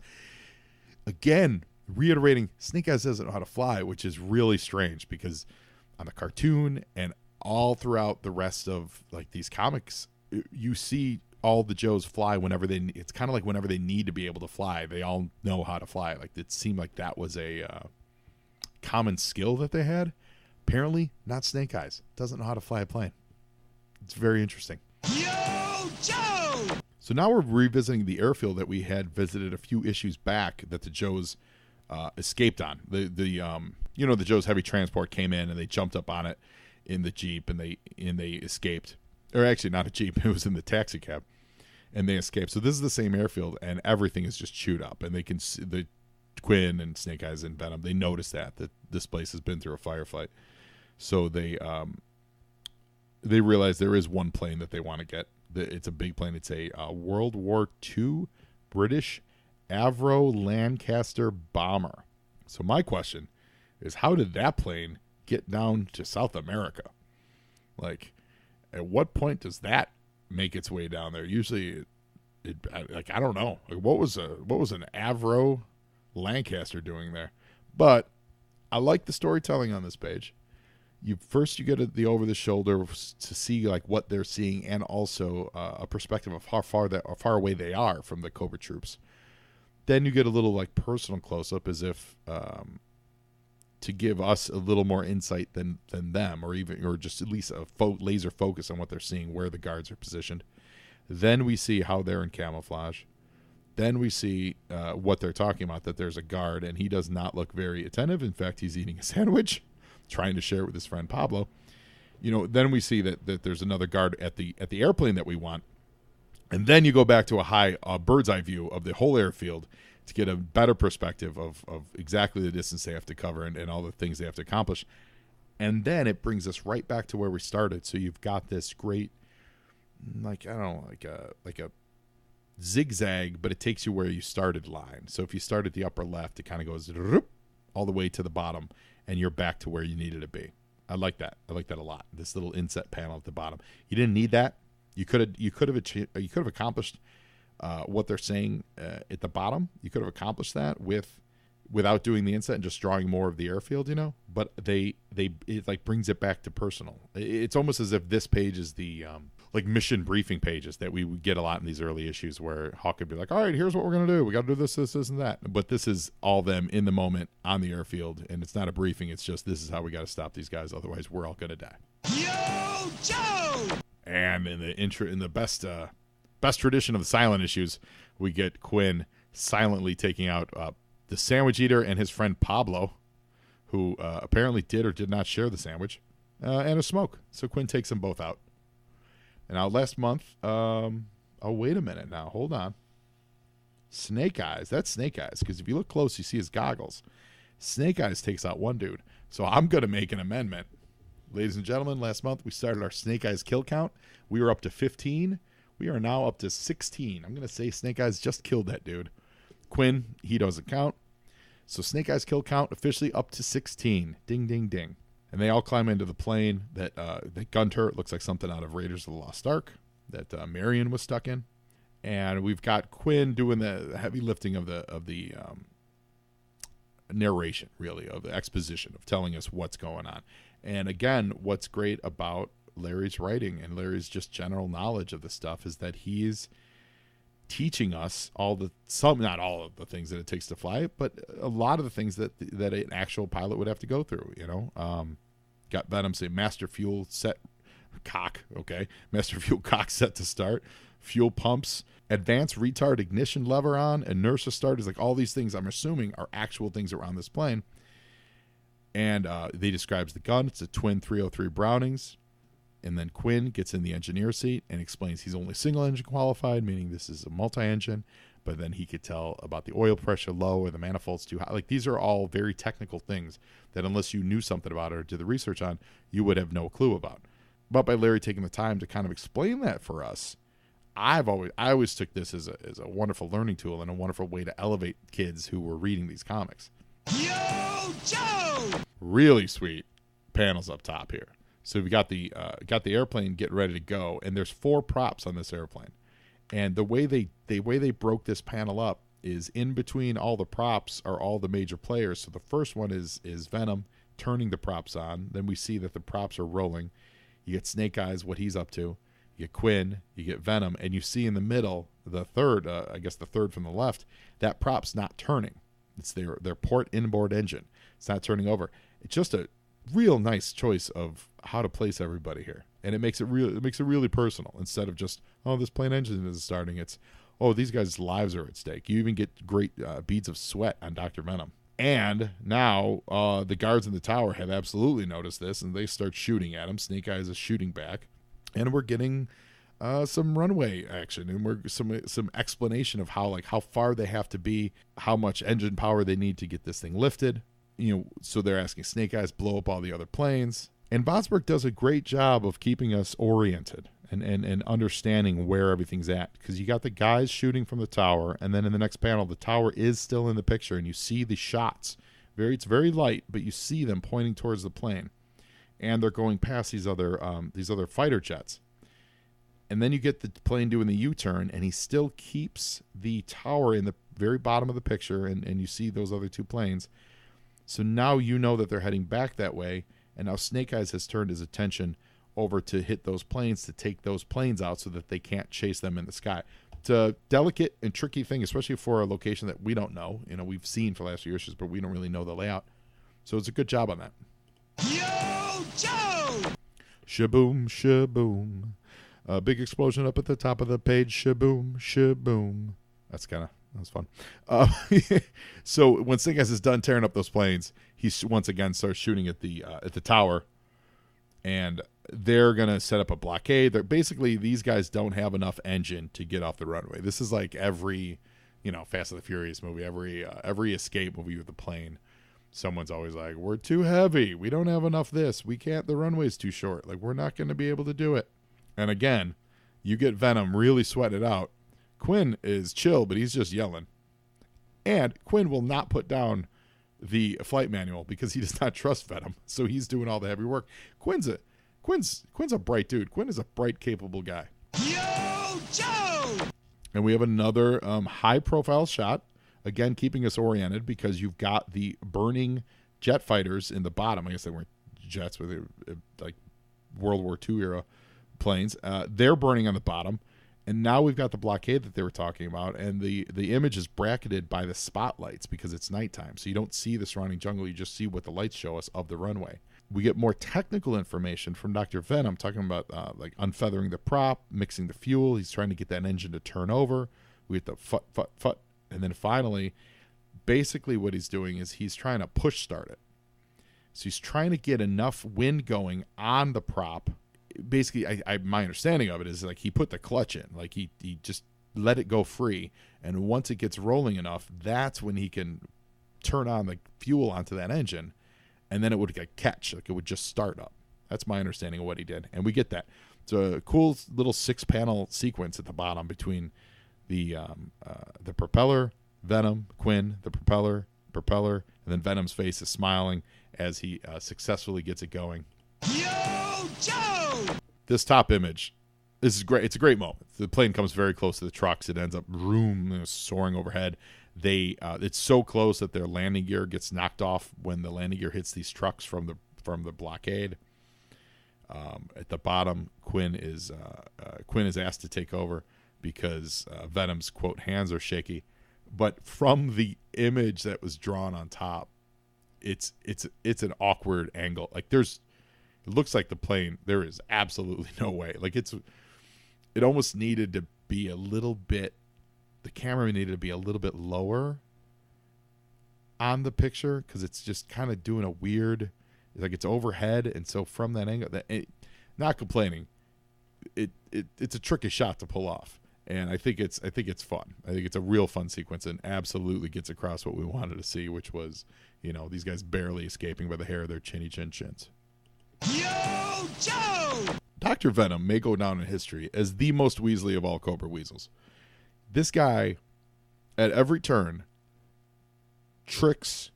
Again, reiterating, Snake Eyes doesn't know how to fly, which is really strange, because on the cartoon and all throughout the rest of these comics, you see all the Joes fly whenever it's kind of like whenever they need to be able to fly, they all know how to fly. It seemed like that was a common skill that they had. Apparently, not Snake Eyes. Doesn't know how to fly a plane. It's very interesting. Yo, Joe! So now we're revisiting the airfield that we had visited a few issues back that the Joes escaped on. The Joes heavy transport came in and they jumped up on it in the Jeep and they escaped. Or actually not a Jeep, it was in the taxi cab. And they escaped. So this is the same airfield and everything is just chewed up, and they can see the Quinn and Snake Eyes and Venom, they notice that this place has been through a firefight. So they realize there is one plane that they want to get. It's a big plane. It's a World War II British Avro Lancaster bomber. So my question is, how did that plane get down to South America? At what point does that make its way down there? Usually, I don't know. What was an Avro Lancaster doing there? But I like the storytelling on this page. You get the over the shoulder to see what they're seeing, and also a perspective of how far away they are from the Cobra troops. Then you get a little personal close up, as if to give us a little more insight than them, or just at least a laser focus on what they're seeing, where the guards are positioned. Then we see how they're in camouflage. Then we see what they're talking about, that there's a guard, and he does not look very attentive. In fact, he's eating a sandwich, trying to share it with his friend Pablo. Then we see that there's another guard at the airplane that we want. And then you go back to a bird's eye view of the whole airfield to get a better perspective of exactly the distance they have to cover and all the things they have to accomplish. And then it brings us right back to where we started. So you've got this great, like a zigzag, but it takes you where you started line. So if you start at the upper left, it kind of goes all the way to the bottom, and you're back to where you needed to be. I like that. I like that a lot. This little inset panel at the bottom. You didn't need that. You could have accomplished what they're saying at the bottom. You could have accomplished that without doing the inset and just drawing more of the airfield, But it brings it back to personal. It's almost as if this page is the mission briefing pages that we would get a lot in these early issues, where Hawk would be like, all right, here's what we're gonna do. We got to do this, and that. But this is all them in the moment on the airfield, and it's not a briefing. It's just, this is how we got to stop these guys, otherwise we're all gonna die. Yo, Joe! And in the best tradition of the silent issues, we get Quinn silently taking out the sandwich eater and his friend Pablo, who apparently did or did not share the sandwich, and a smoke. So Quinn takes them both out. And now last month, wait a minute now, hold on. Snake Eyes, that's Snake Eyes, because if you look close, you see his goggles. Snake Eyes takes out one dude. So I'm going to make an amendment. Ladies and gentlemen, last month we started our Snake Eyes kill count. We were up to 15. We are now up to 16. I'm going to say Snake Eyes just killed that dude. Quinn, he doesn't count. So Snake Eyes kill count officially up to 16. Ding, ding, ding. And they all climb into the plane that gun turret looks like something out of Raiders of the Lost Ark that Marion was stuck in. And we've got Quinn doing the heavy lifting of the narration, really, of the exposition, of telling us what's going on. And again, what's great about Larry's writing and Larry's just general knowledge of the stuff is that he's teaching us not all of the things that it takes to fly, but a lot of the things that an actual pilot would have to go through, Got Venom say master fuel cock set to start. fuel pumps, advanced retard ignition lever on, inertia starters, like all these things I'm assuming are actual things that were on this plane. And they describes the gun. It's a twin 303 Brownings. And then Quinn gets in the engineer seat and explains he's only single engine qualified, meaning this is a multi-engine. But then he could tell about the oil pressure low or the manifold's too high. Like, these are all very technical things that unless you knew something about it or did the research on, you would have no clue about. But by Larry taking the time to kind of explain that for us, I always took this as a wonderful learning tool and a wonderful way to elevate kids who were reading these comics. Yo, Joe! Really sweet panels up top here. So we got the airplane getting ready to go, and there's 4 props on this airplane. And the way they broke this panel up is in between all the props are all the major players. So the first one is Venom turning the props on. Then we see that the props are rolling. You get Snake Eyes, what he's up to. You get Quinn, you get Venom, and you see in the middle, the third, I guess the third from the left, that prop's not turning. It's their port inboard engine. It's not turning over. It's just a real nice choice of how to place everybody here, and it makes it really personal instead of just, oh, this plane engine is starting. It's, oh, these guys' lives are at stake. You even get great beads of sweat on Dr. Venom. And now the guards in the tower have absolutely noticed this, and they start shooting at him. Snake Eyes is shooting back, and we're getting some runway action, and we're some explanation of how far they have to be, how much engine power they need to get this thing lifted. So they're asking Snake Eyes blow up all the other planes. And Botsberg does a great job of keeping us oriented and understanding where everything's at. Because you got the guys shooting from the tower, and then in the next panel, the tower is still in the picture, and you see the shots. It's very light, but you see them pointing towards the plane. And they're going past these other fighter jets. And then you get the plane doing the U-turn, and he still keeps the tower in the very bottom of the picture, and you see those other 2 planes. So now you know that they're heading back that way, and now Snake Eyes has turned his attention over to hit those planes, to take those planes out so that they can't chase them in the sky. It's a delicate and tricky thing, especially for a location that we don't know. We've seen for the last few years, but we don't really know the layout. So it's a good job on that. Yo, Joe! Shaboom, shaboom. A big explosion up at the top of the page. Shaboom, shaboom. That's fun. So when Snake Eyes is done tearing up those planes, he once again starts shooting at the tower, and they're gonna set up a blockade. Basically, these guys don't have enough engine to get off the runway. This is like every, Fast and the Furious movie, every escape movie with the plane. Someone's always like, "We're too heavy. We don't have enough this. We can't. The runway's too short. Like, we're not going to be able to do it." And again, you get Venom really sweating it out. Quinn is chill, but he's just yelling. And Quinn will not put down the flight manual because he does not trust Venom. So he's doing all the heavy work. Quinn's a bright dude. Quinn is a bright, capable guy. Yo, Joe! And we have another high-profile shot, again keeping us oriented because you've got the burning jet fighters in the bottom. I guess they weren't jets, but they were like World War II era planes. They're burning on the bottom. And now we've got the blockade that they were talking about, and the image is bracketed by the spotlights because it's nighttime. So you don't see the surrounding jungle. You just see what the lights show us of the runway. We get more technical information from Dr. Venom talking about like unfeathering the prop, mixing the fuel. He's trying to get that engine to turn over. We get the fut. And then finally, basically what he's doing is he's trying to push start it. So he's trying to get enough wind going on the prop. Basically, my understanding of it is like he put the clutch in, like he just let it go free, and once it gets rolling enough, that's when he can turn on the fuel onto that engine, and then it would catch, like it would just start up. That's my understanding of what he did, and we get that. It's a cool little 6-panel sequence at the bottom between the propeller, Venom, Quinn, the propeller, and then Venom's face is smiling as he successfully gets it going. Yo, Joe! This top image, this is great. It's a great moment. The plane comes very close to the trucks. It ends up soaring overhead. It's so close that their landing gear gets knocked off when the landing gear hits these trucks from the blockade. At the bottom, Quinn is asked to take over because Venom's quote hands are shaky. But from the image that was drawn on top, it's an awkward angle. Like it looks like the plane, there is absolutely no way. Like it almost needed to be a little bit, the camera needed to be a little bit lower on the picture, because it's just kind of doing a weird, like it's overhead, and so from that angle, not complaining, it's a tricky shot to pull off, and I think it's fun. I think it's a real fun sequence, and absolutely gets across what we wanted to see, which was, these guys barely escaping by the hair of their chinny chins. Yo, Joe! Dr. Venom may go down in history as the most Weasley of all Cobra Weasels. This guy, at every turn, tricks,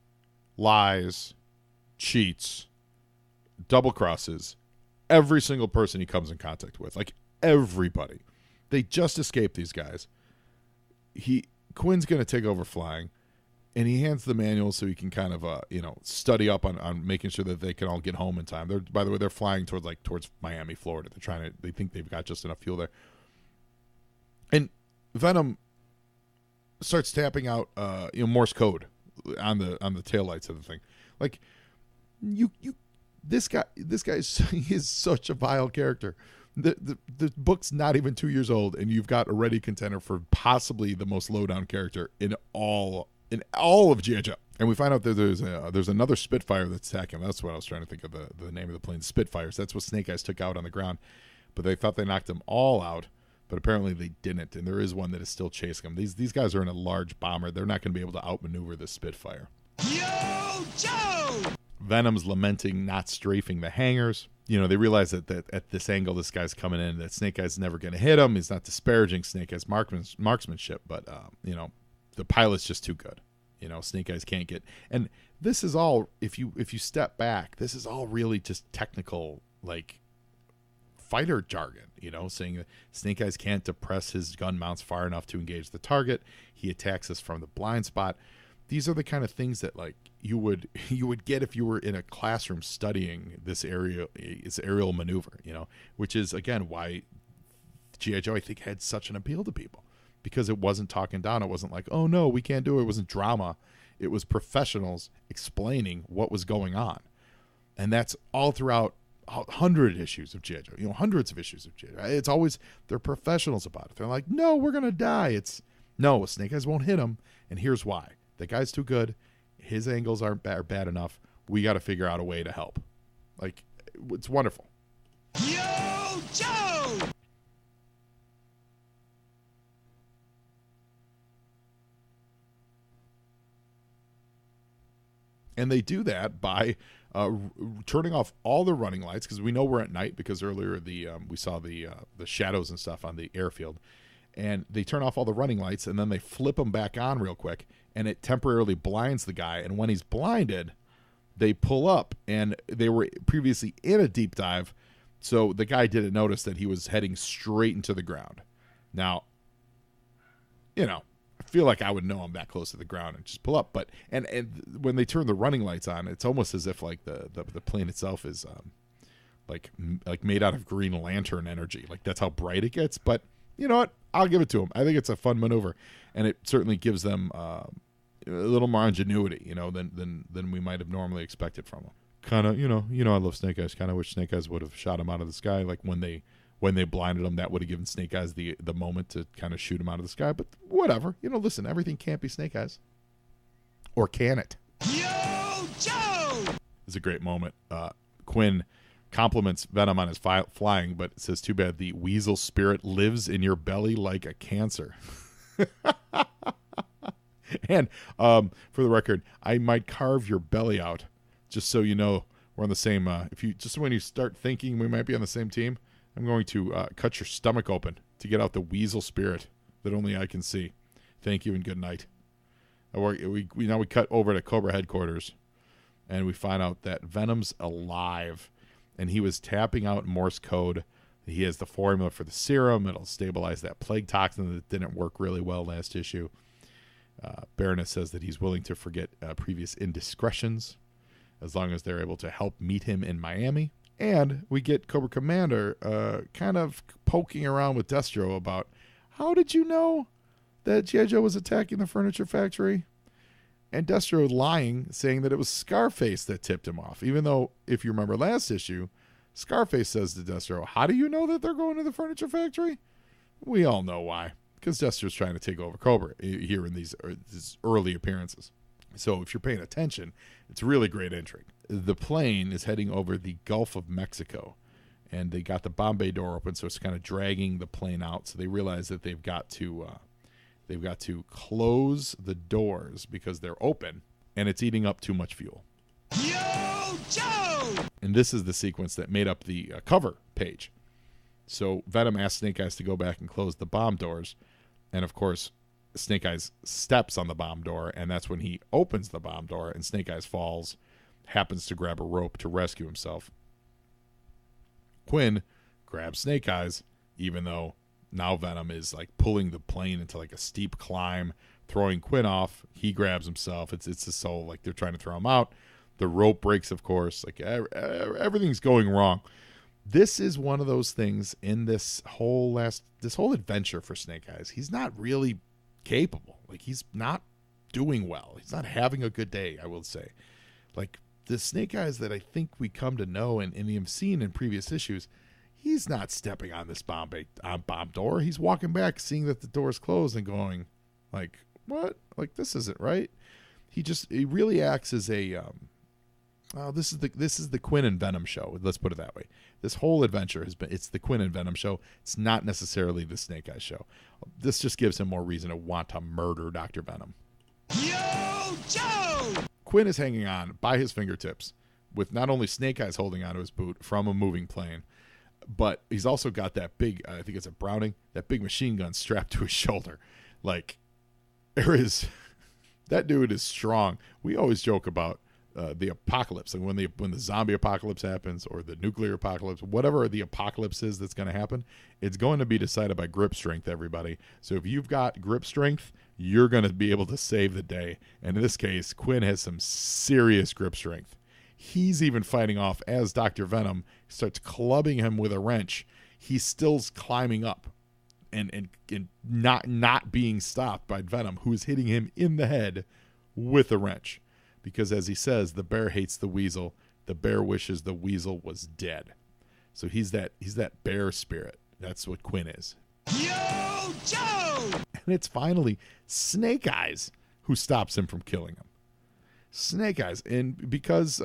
lies, cheats, double crosses every single person he comes in contact with. Like, everybody. They just escaped these guys. Quinn's going to take over flying, and he hands the manual so he can kind of study up on making sure that they can all get home in time. By the way, they're flying towards Miami, Florida. They think they've got just enough fuel there. And Venom starts tapping out Morse code on the taillights of the thing. Like, this guy is such a vile character. The book's not even 2 years old, and you've got a ready contender for possibly the most low-down character in all of G.I. Joe. And we find out that there's another Spitfire that's attacking. That's what I was trying to think of, the name of the plane, Spitfires. That's what Snake Eyes took out on the ground. But they thought they knocked them all out, but apparently they didn't. And there is one that is still chasing them. These guys are in a large bomber. They're not going to be able to outmaneuver this Spitfire. Yo, Joe! Venom's lamenting not strafing the hangars. They realize that at this angle this guy's coming in, that Snake Eyes never going to hit him. He's not disparaging Snake Eyes marksmanship, but the pilot's just too good. Snake Eyes can't get. And this is all, if you step back, this is all really just technical, like, fighter jargon. Saying that Snake Eyes can't depress his gun mounts far enough to engage the target. He attacks us from the blind spot. These are the kind of things that, like, you would get if you were in a classroom studying this aerial maneuver, which is, again, why G.I. Joe, I think, had such an appeal to people, because it wasn't talking down. It wasn't like, oh no, we can't do it. It wasn't drama. It was professionals explaining what was going on. And that's all throughout hundreds of issues of G.I. Joe. It's always, they're professionals about it. They're like, no, we're going to die. No, Snake Eyes won't hit him. And here's why. The guy's too good. His angles aren't bad enough. We got to figure out a way to help. Like, it's wonderful. Yo, Joe! And they do that by turning off all the running lights, because we know we're at night, because earlier we saw the shadows and stuff on the airfield. And they turn off all the running lights, and then they flip them back on real quick, and it temporarily blinds the guy. And when he's blinded, they pull up, and they were previously in a deep dive, so the guy didn't notice that he was heading straight into the ground. Now, I feel like I would know I'm that close to the ground and just pull up. But and when they turn the running lights on, it's almost as if like the plane itself is like made out of Green Lantern energy. Like, that's how bright it gets. But you know what? I'll give it to them. I think it's a fun maneuver, and it certainly gives them a little more ingenuity, than we might have normally expected from them. Kind of, I love Snake Eyes. Kind of wish Snake Eyes would have shot him out of the sky. Like, when they blinded him, that would have given Snake Eyes the moment to kind of shoot him out of the sky. But whatever. Listen, everything can't be Snake Eyes. Or can it? Yo, Joe! It's a great moment. Quinn compliments Venom on his flying, but it says, too bad the weasel spirit lives in your belly like a cancer. And for the record, I might carve your belly out, just so you know we're on the same. When you start thinking we might be on the same team, I'm going to cut your stomach open to get out the weasel spirit that only I can see. Thank you and good night. We cut over to Cobra headquarters, and we find out that Venom's alive, and he was tapping out Morse code. He has the formula for the serum. It'll stabilize that plague toxin that didn't work really well last issue. Baroness says that he's willing to forget previous indiscretions as long as they're able to help meet him in Miami. And we get Cobra Commander kind of poking around with Destro about, how did you know that G.I. Joe was attacking the furniture factory? And Destro lying, saying that it was Scarface that tipped him off. Even though, if you remember last issue, Scarface says to Destro, how do you know that they're going to the furniture factory? We all know why. Because Destro's trying to take over Cobra here in these early appearances. So if you're paying attention, it's really great intrigue. The plane is heading over the Gulf of Mexico, and they got the bomb bay door open, so it's kind of dragging the plane out. So they realize that they've got to close the doors because they're open, and it's eating up too much fuel. Yo, Joe! And this is the sequence that made up the cover page. So Venom asks Snake Eyes to go back and close the bomb doors, and of course, Snake Eyes steps on the bomb door, and that's when he opens the bomb door, and Snake Eyes falls, happens to grab a rope to rescue himself. Quinn grabs Snake Eyes, even though now Venom is like pulling the plane into like a steep climb, throwing Quinn off. He grabs himself. It's just so like they're trying to throw him out. The rope breaks, of course. Like everything's going wrong. This is one of those things in this whole adventure for Snake Eyes. He's not really capable. Like, he's not doing well. He's not having a good day, I will say. Like, the Snake Eyes that I think we come to know and have seen in previous issues, he's not stepping on this bomb door. He's walking back, seeing that the door's closed and going, like, what? Like, this isn't right. He really acts as a this is the Quinn and Venom show. Let's put it that way. This whole adventure it's the Quinn and Venom show. It's not necessarily the Snake Eyes show. This just gives him more reason to want to murder Dr. Venom. Yo, Joe! Quinn is hanging on by his fingertips with not only Snake Eyes holding onto his boot from a moving plane, but he's also got that big, I think it's a Browning, that big machine gun strapped to his shoulder. Like, that dude is strong. We always joke about the apocalypse, and when the zombie apocalypse happens, or the nuclear apocalypse, whatever the apocalypse is that's going to happen, it's going to be decided by grip strength, everybody. So if you've got grip strength, you're going to be able to save the day. And in this case, Quinn has some serious grip strength. He's even fighting off as Dr. Venom starts clubbing him with a wrench. He's still climbing up and not being stopped by Venom, who is hitting him in the head with a wrench. Because as he says, the bear hates the weasel. The bear wishes the weasel was dead. So he's that bear spirit. That's what Quinn is. Yo, Joe! And it's finally Snake Eyes who stops him from killing him. Snake Eyes, and because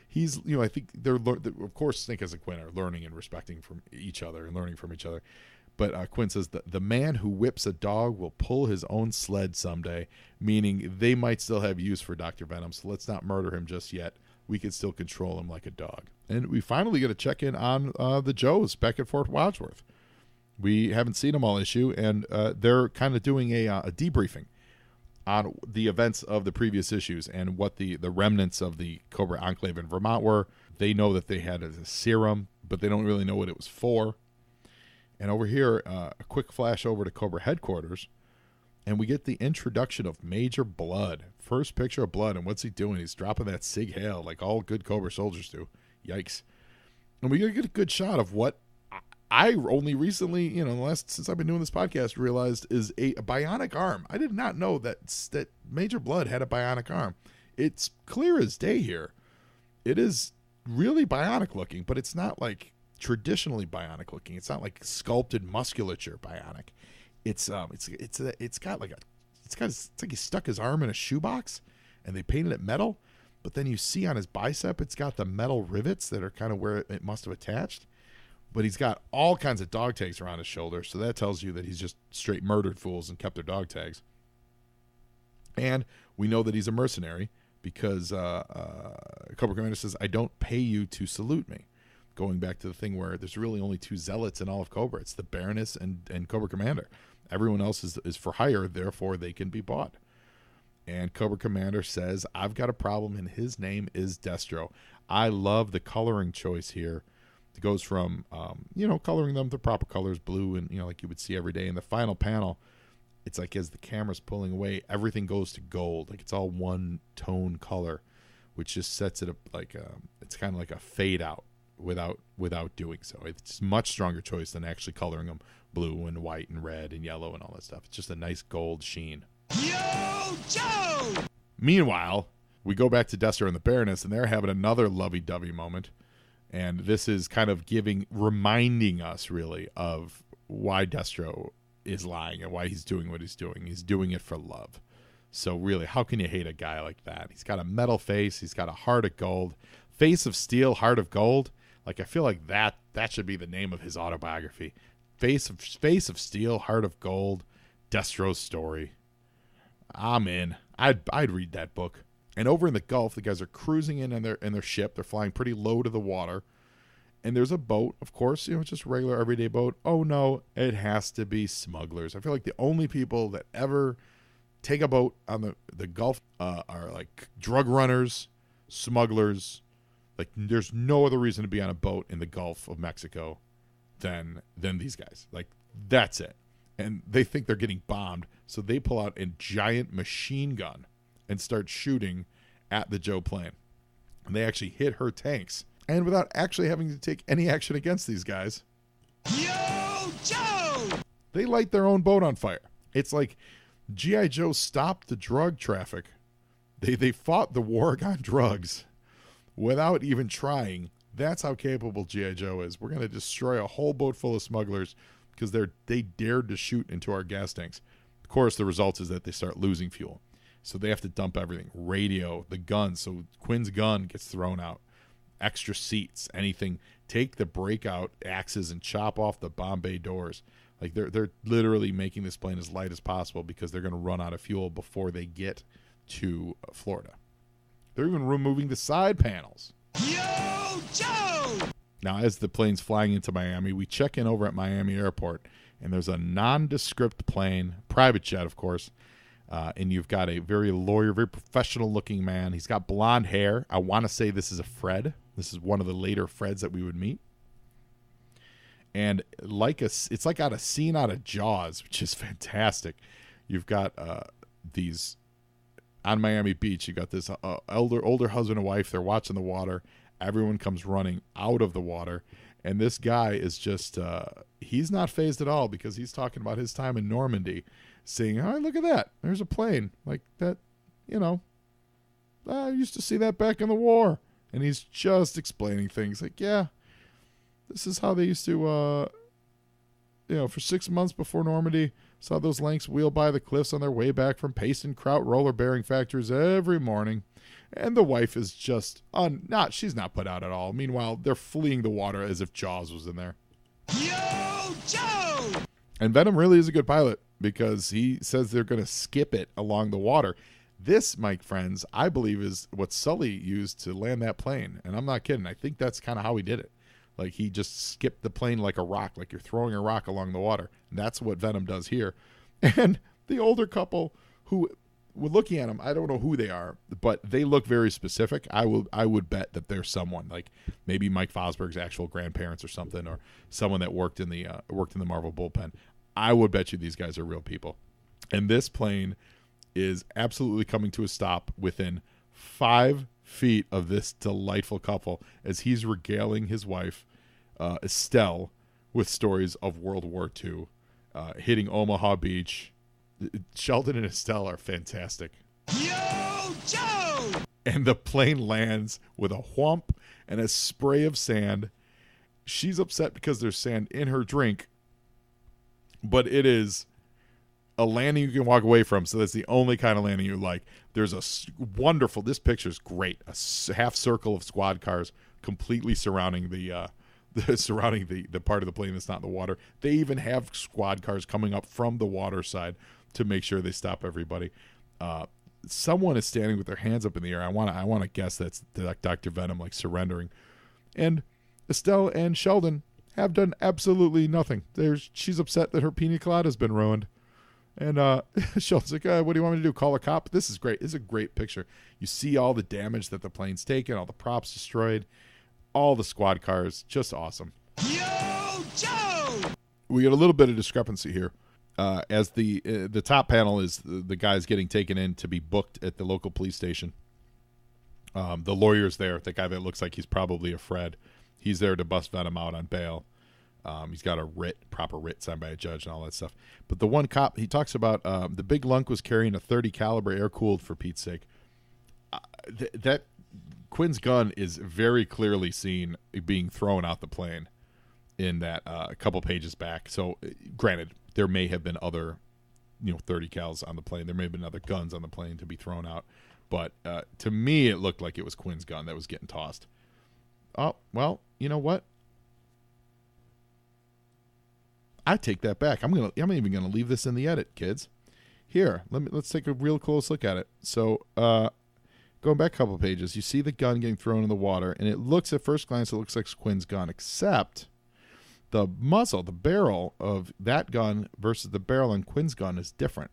he's, I think of course Snake Eyes and Quinn are learning and respecting from each other and learning from each other. But Quinn says that the man who whips a dog will pull his own sled someday, meaning they might still have use for Dr. Venom, so let's not murder him just yet. We can still control him like a dog. And we finally get to check in on the Joes back at Fort Wadsworth. We haven't seen them all issue, and they're kind of doing a debriefing on the events of the previous issues and what the remnants of the Cobra Enclave in Vermont were. They know that they had a serum, but they don't really know what it was for. And over here, a quick flash over to Cobra headquarters, and we get the introduction of Major Blood. First picture of Blood, and what's he doing? He's dropping that Sig Hail like all good Cobra soldiers do. Yikes. And we get a good shot of what I only recently, since I've been doing this podcast, realized is a bionic arm. I did not know that Major Blood had a bionic arm. It's clear as day here. It is really bionic looking, but it's not like traditionally bionic looking. It's not like sculpted musculature bionic. It's like he stuck his arm in a shoebox and they painted it metal, but then you see on his bicep it's got the metal rivets that are kind of where it must have attached. But he's got all kinds of dog tags around his shoulder, so that tells you that he's just straight murdered fools and kept their dog tags. And we know that he's a mercenary because Cobra Commander says, "I don't pay you to salute me." Going back to the thing where there's really only two zealots in all of Cobra. It's the Baroness and Cobra Commander. Everyone else is for hire, therefore they can be bought. And Cobra Commander says, I've got a problem, and his name is Destro. I love the coloring choice here. It goes from, coloring them the proper colors, blue and, like you would see every day. In the final panel, it's like as the camera's pulling away, everything goes to gold. Like it's all one tone color, which just sets it up like it's kind of like a fade out. Without doing so. It's a much stronger choice than actually coloring them blue and white and red and yellow and all that stuff. It's just a nice gold sheen. Yo, Joe! Meanwhile, we go back to Destro and the Baroness, and they're having another lovey-dovey moment. And this is kind of reminding us really of why Destro is lying and why he's doing what he's doing. He's doing it for love. So really, how can you hate a guy like that? He's got a metal face. He's got a heart of gold. Face of steel, heart of gold. Like, I feel like that should be the name of his autobiography. Face of steel, heart of gold, Destro's story. I'm in. I'd read that book. And over in the Gulf, the guys are cruising in their ship. They're flying pretty low to the water. And there's a boat, of course, just a regular everyday boat. Oh no, it has to be smugglers. I feel like the only people that ever take a boat on the Gulf are like drug runners, smugglers. Like, there's no other reason to be on a boat in the Gulf of Mexico than these guys. Like, that's it. And they think they're getting bombed, so they pull out a giant machine gun and start shooting at the Joe plane. And they actually hit her tanks. And without actually having to take any action against these guys, Yo, Joe! they light their own boat on fire. It's like G.I. Joe stopped the drug traffic. They fought the war on drugs without even trying. That's how capable G.I. Joe is. We're going to destroy a whole boat full of smugglers because they dared to shoot into our gas tanks. Of course, the result is that they start losing fuel. So they have to dump everything. Radio, the gun. So Quinn's gun gets thrown out. Extra seats, anything. Take the breakout axes and chop off the bomb bay doors. Like, they're literally making this plane as light as possible because they're going to run out of fuel before they get to Florida. They're even removing the side panels. Yo, Joe! Now, as the plane's flying into Miami, we check in over at Miami Airport, and there's a nondescript plane, private jet, of course, and you've got a very professional-looking man. He's got blonde hair. I want to say this is a Fred. This is one of the later Freds that we would meet. And it's like out a scene out of Jaws, which is fantastic. You've got these on Miami Beach. You got this older husband and wife. They're watching the water. Everyone comes running out of the water, and this guy is just he's not fazed at all because he's talking about his time in Normandy, saying, "Oh, look at that! There's a plane like that. I used to see that back in the war." And he's just explaining things like, "Yeah, this is how they used to, for 6 months before Normandy, saw those Lanks wheel by the cliffs on their way back from paste and kraut roller bearing factories every morning." And the wife is just she's not put out at all. Meanwhile, they're fleeing the water as if Jaws was in there. Yo, Joe! And Venom really is a good pilot because he says they're going to skip it along the water. This, my friends, I believe is what Sully used to land that plane. And I'm not kidding. I think that's kind of how he did it. Like, he just skipped the plane like a rock, like you're throwing a rock along the water. And that's what Venom does here. And the older couple who we're looking at them, I don't know who they are, but they look very specific. I would bet that they're someone like maybe Mike Fosberg's actual grandparents or something, or someone that worked in the Marvel bullpen. I would bet you these guys are real people. And this plane is absolutely coming to a stop within 5 feet of this delightful couple as he's regaling his wife, Estelle, with stories of World War II, hitting Omaha Beach. Sheldon and Estelle are fantastic. Yo, Joe! And the plane lands with a whomp and a spray of sand. She's upset because there's sand in her drink, but it is a landing you can walk away from, so that's the only kind of landing you like. There's a wonderful, this picture's great, a half circle of squad cars completely surrounding the part of the plane that's not in the water. They even have squad cars coming up from the water side to make sure they stop everybody. Someone is standing with their hands up in the air. I want to guess that's Dr. Venom, like surrendering. And Estelle and Sheldon have done absolutely nothing. She's upset that her pina colada has been ruined. And Sheldon's like, what do you want me to do? Call a cop? This is great. This is a great picture. You see all the damage that the plane's taken, all the props destroyed, all the squad cars. Just awesome. Yo, Joe! We get a little bit of discrepancy here. As the top panel is the guys getting taken in to be booked at the local police station. The lawyer's there, the guy that looks like he's probably a Fred. He's there to bust Venom out on bail. He's got a proper writ signed by a judge and all that stuff. But the one cop, he talks about the big lunk was carrying a .30 caliber air-cooled, for Pete's sake. That Quinn's gun is very clearly seen being thrown out the plane. in that a couple pages back. So, granted, there may have been other, 30 cals on the plane. There may have been other guns on the plane to be thrown out. But to me, it looked like it was Quinn's gun that was getting tossed. Oh, well, you know what? I take that back. I'm even gonna leave this in the edit, kids. Here, let's take a real close look at it. So, going back a couple pages, you see the gun getting thrown in the water, and it looks at first glance, it looks like Quinn's gun, except the muzzle, the barrel of that gun versus the barrel on Quinn's gun is different.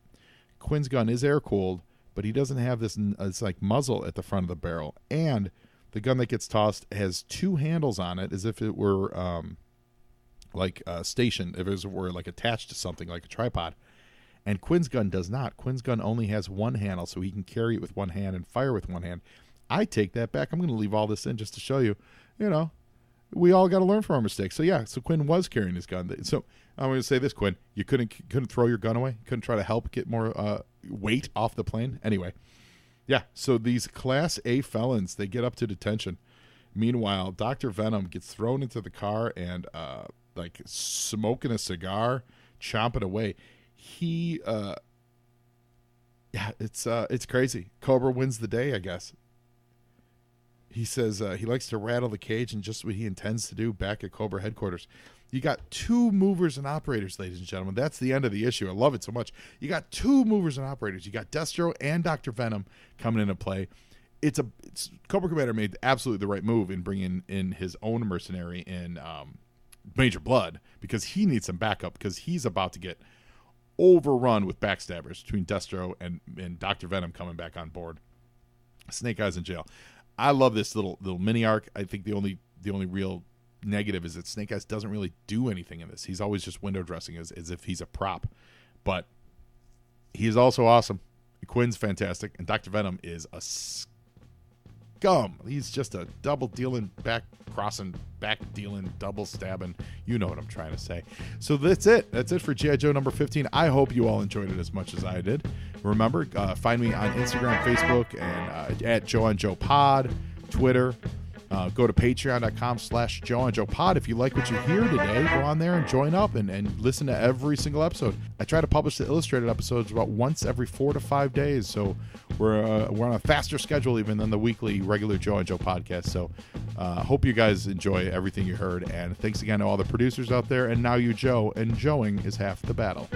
Quinn's gun is air cooled, but he doesn't have this. It's like muzzle at the front of the barrel, and the gun that gets tossed has two handles on it, as if it were stationed, if it were like attached to something like a tripod. And Quinn's gun does not. Quinn's gun only has one handle, so he can carry it with one hand and fire with one hand. I take that back. I'm going to leave all this in just to show you, we all got to learn from our mistakes. So, yeah, so Quinn was carrying his gun. So I'm going to say this, Quinn. You couldn't throw your gun away? Couldn't try to help get more weight off the plane? Anyway, yeah, so these Class A felons, they get up to detention. Meanwhile, Dr. Venom gets thrown into the car and, smoking a cigar, chomping away. It's crazy. Cobra wins the day, I guess. He says he likes to rattle the cage, and just what he intends to do back at Cobra headquarters. You got two movers and operators, ladies and gentlemen. That's the end of the issue. I love it so much. You got two movers and operators. You got Destro and Dr. Venom coming into play. Cobra Commander made absolutely the right move in bringing in his own mercenary in Major Blood, because he needs some backup, because he's about to get overrun with backstabbers between Destro and Dr. Venom coming back on board. Snake Eyes in jail. I love this little mini arc. I think the only real negative is that Snake Eyes doesn't really do anything in this. He's always just window dressing as if he's a prop. But he is also awesome. Quinn's fantastic, and Dr. Venom is a scum. He's just a double dealing, back crossing, back dealing, double stabbing. You know what I'm trying to say. So that's it. That's it for G.I. Joe number 15. I hope you all enjoyed it as much as I did. Remember, find me on Instagram, Facebook, and at Joe on Joe Pod, Twitter. Go to patreon.com/Joe on Joe Pod. If you like what you hear today, go on there and join up and listen to every single episode. I try to publish the illustrated episodes about once every 4 to 5 days, so we're on a faster schedule even than the weekly regular Joe on Joe podcast. So hope you guys enjoy everything you heard, and thanks again to all the producers out there. And now you, Joe, and Joeing is half the battle.